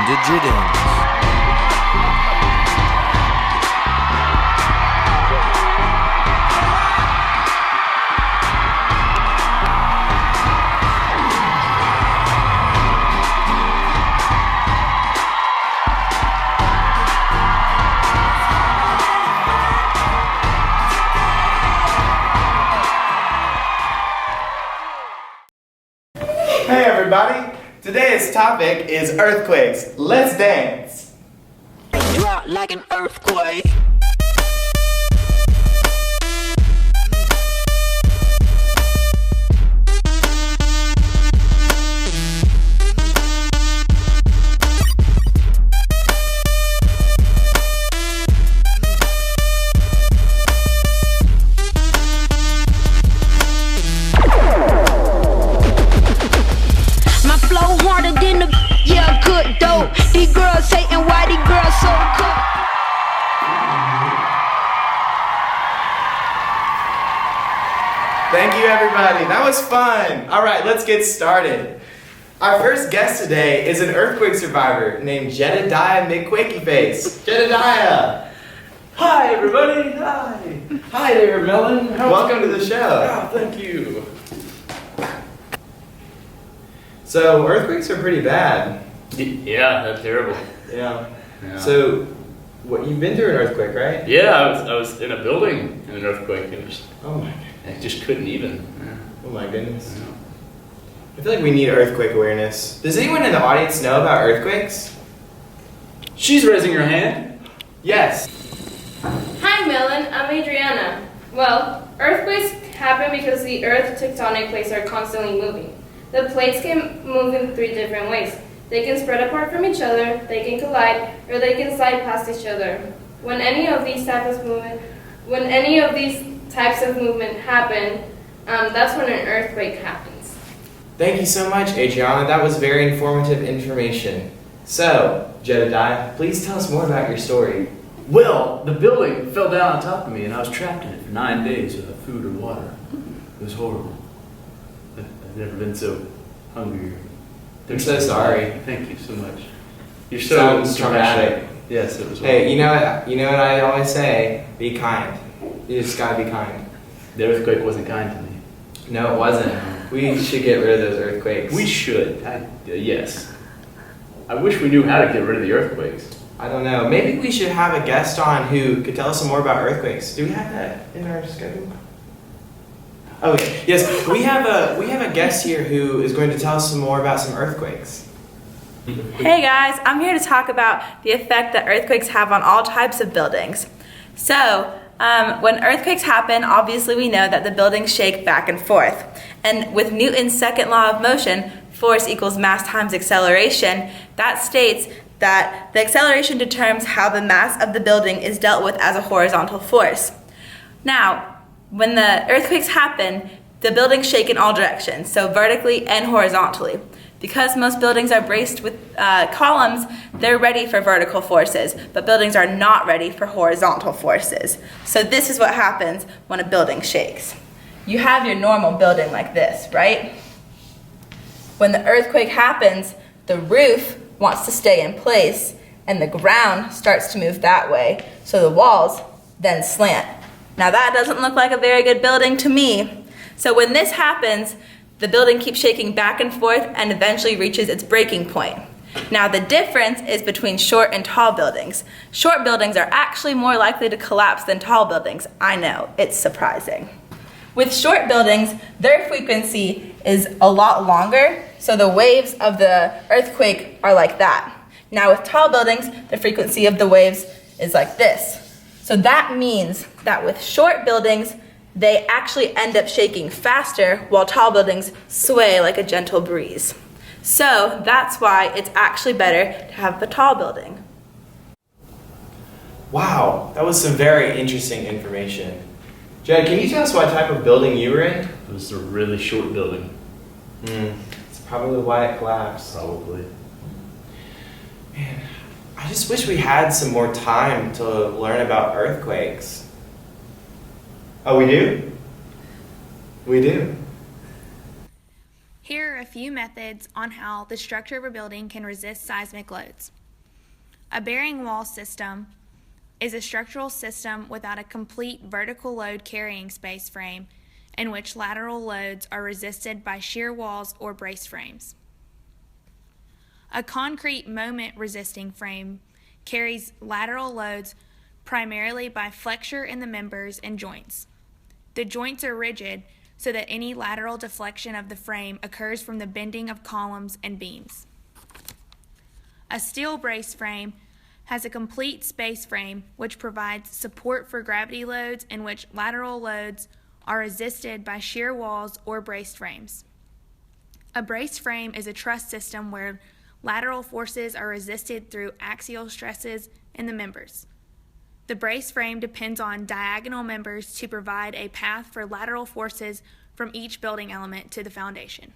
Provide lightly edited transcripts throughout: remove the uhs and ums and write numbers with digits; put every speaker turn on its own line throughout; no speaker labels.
Degiddens.
Hey everybody! Today's topic is earthquakes. Let's dance!
Drop like an earthquake. These girls hating why these girls so cool.
Thank you everybody, that was fun! Alright, let's get started. Our first guest today is an earthquake survivor named Jedediah McQuakeyface. Jedediah!
Hi everybody! Hi! Hi there, Mellen.
Welcome to the show.
Oh, thank you.
So, earthquakes are pretty bad.
Yeah, that's terrible.
Yeah.
Yeah.
So, you've been through an earthquake, right?
Yeah, I was in a building in an earthquake and
Oh my
I just couldn't even. Yeah.
Oh my goodness.
Yeah.
I feel like we need earthquake awareness. Does anyone in the audience know about earthquakes?
She's raising her hand.
Yes.
Hi Mellen, I'm Adriana. Well, earthquakes happen because the Earth's tectonic plates are constantly moving. The plates can move in three different ways. They can spread apart from each other, they can collide, or they can slide past each other. When any of these types of movement happen, that's when an earthquake happens.
Thank you so much, Adriana. That was very informative information. So, Jedediah, please tell us more about your story.
Well, the building fell down on top of me and I was trapped in it for 9 days without food or water. It was horrible. I've never been so hungry.
I'm so sorry.
Thank you so much. You're so
Sounds traumatic.
Yes, it was.
Hey, you know what I always say? Be kind. You just gotta be kind.
The earthquake wasn't kind to me.
No, it wasn't. We should get rid of those earthquakes.
We should. Yes. I wish we knew how to get rid of the earthquakes.
I don't know. Maybe we should have a guest on who could tell us some more about earthquakes. Do we have that in our schedule? Okay. Yes, we have a guest here who is going to tell us some more about some earthquakes.
Hey guys, I'm here to talk about the effect that earthquakes have on all types of buildings. So, when earthquakes happen, obviously we know that the buildings shake back and forth. And with Newton's second law of motion, force equals mass times acceleration, that states that the acceleration determines how the mass of the building is dealt with as a horizontal force. Now, when the earthquakes happen, the buildings shake in all directions, so vertically and horizontally. Because most buildings are braced with columns, they're ready for vertical forces, but buildings are not ready for horizontal forces. So this is what happens when a building shakes. You have your normal building like this, right? When the earthquake happens, the roof wants to stay in place, and the ground starts to move that way, so the walls then slant. Now that doesn't look like a very good building to me. So when this happens, the building keeps shaking back and forth and eventually reaches its breaking point. Now the difference is between short and tall buildings. Short buildings are actually more likely to collapse than tall buildings. I know, it's surprising. With short buildings, their frequency is a lot longer, so the waves of the earthquake are like that. Now with tall buildings, the frequency of the waves is like this. So that means that with short buildings, they actually end up shaking faster while tall buildings sway like a gentle breeze. So that's why it's actually better to have the tall building.
Wow, that was some very interesting information. Jed, can you tell us what type of building you were in?
It was a really short building.
It's probably why it collapsed.
Probably.
Man, I just wish we had some more time to learn about earthquakes. Oh, we do? We do.
Here are a few methods on how the structure of a building can resist seismic loads.
A bearing wall system is a structural system without a complete vertical load carrying space frame in which lateral loads are resisted by shear walls or brace frames. A concrete moment resisting frame carries lateral loads primarily by flexure in the members and joints. The joints are rigid so that any lateral deflection of the frame occurs from the bending of columns and beams. A steel brace frame has a complete space frame which provides support for gravity loads in which lateral loads are resisted by shear walls or braced frames. A brace frame is a truss system where lateral forces are resisted through axial stresses in the members. The brace frame depends on diagonal members to provide a path for lateral forces from each building element to the foundation.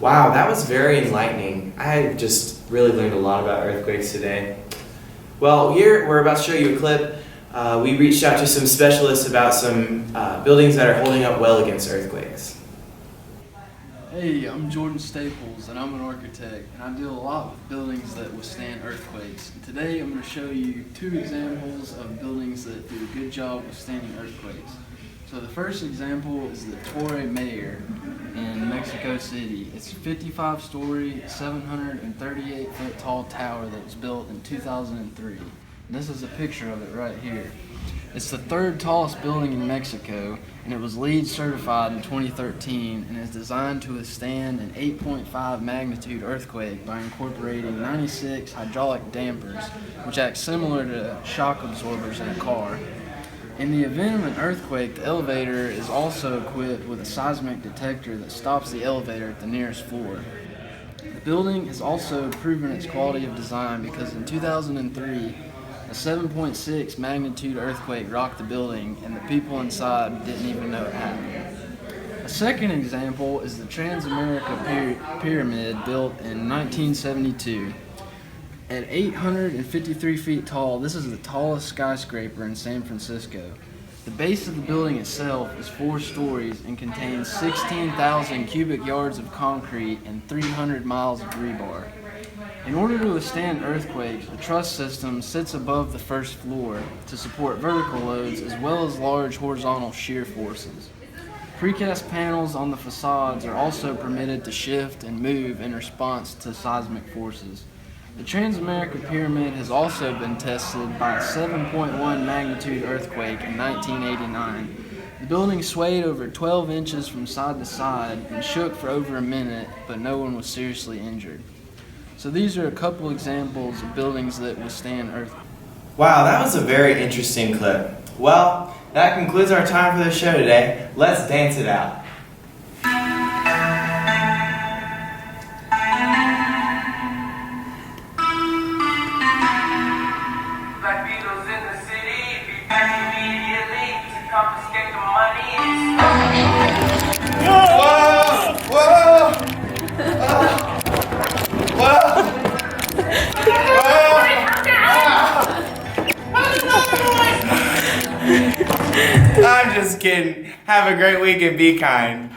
Wow, that was very enlightening. I just really learned a lot about earthquakes today. Well, here we're about to show you a clip. We reached out to some specialists about some buildings that are holding up well against earthquakes.
Hey, I'm Jordan Staples, and I'm an architect, and I deal a lot with buildings that withstand earthquakes. And today I'm going to show you 2 examples of buildings that do a good job withstanding earthquakes. So the first example is the Torre Mayor in Mexico City. It's a 55-story, 738-foot tall tower that was built in 2003. And this is a picture of it right here. It's the 3rd tallest building in Mexico, and it was LEED certified in 2013 and is designed to withstand an 8.5 magnitude earthquake by incorporating 96 hydraulic dampers, which act similar to shock absorbers in a car. In the event of an earthquake, the elevator is also equipped with a seismic detector that stops the elevator at the nearest floor. The building has also proven its quality of design because in 2003, a 7.6 magnitude earthquake rocked the building and the people inside didn't even know it happened. A second example is the Transamerica Pyramid built in 1972. At 853 feet tall, this is the tallest skyscraper in San Francisco. The base of the building itself is 4 stories and contains 16,000 cubic yards of concrete and 300 miles of rebar. In order to withstand earthquakes, the truss system sits above the first floor to support vertical loads as well as large horizontal shear forces. Precast panels on the facades are also permitted to shift and move in response to seismic forces. The Transamerica Pyramid has also been tested by a 7.1 magnitude earthquake in 1989. The building swayed over 12 inches from side to side and shook for over a minute, but no one was seriously injured. So these are a couple examples of buildings that withstand earthquakes.
Wow, that was a very interesting clip. Well, that concludes our time for the show today. Let's dance it out.
Black Beatles in the city, be back immediately to confiscate the money.
Whoa! Whoa! I'm just kidding. Have a great week and be kind.